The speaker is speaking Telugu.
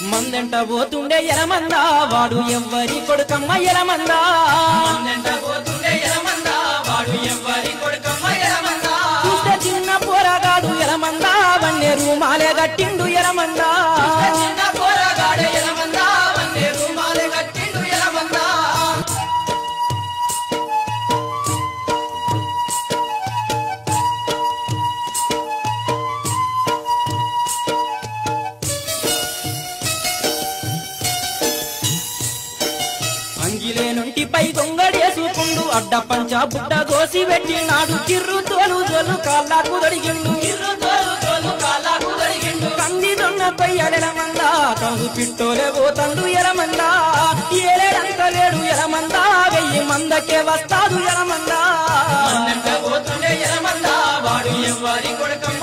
మందెంట పోతుండే ఎలమందా వాడు ఎవ్వరి కొడుకమ్మ ఎలమందా మందెంట పోతుండే ఎలమందా వాడు ఎవ్వరి కొడుకమ్మ ఎలమందా చూస్తే చిన్న పోరగాడు ఎలమందా వన్నే రూమాలే కట్టిండు ఎలమందా చిన్న పోరగాడు ఎలమందా వన్నే రూమాలే కట్టిండు ఎలమందా అంగిలేనుంటిపై గొంగడేసుకుండు అడ్డ పంచ బుట్ట గోసి పెట్టినాడు కిర్రు తోలు తోలు కాళ్ళకు దొడిగిండు కంది దొన్నపై ఎడమందా కంగు పిట్టోలే పోతండు ఎలమందా ఏలేడంత లేడు ఎలమందా 1000 మందకే వస్తాడు ఎలమందా పోతుండే ఎలమందా వాడు ఎవ్వరి కొడుకమ్మ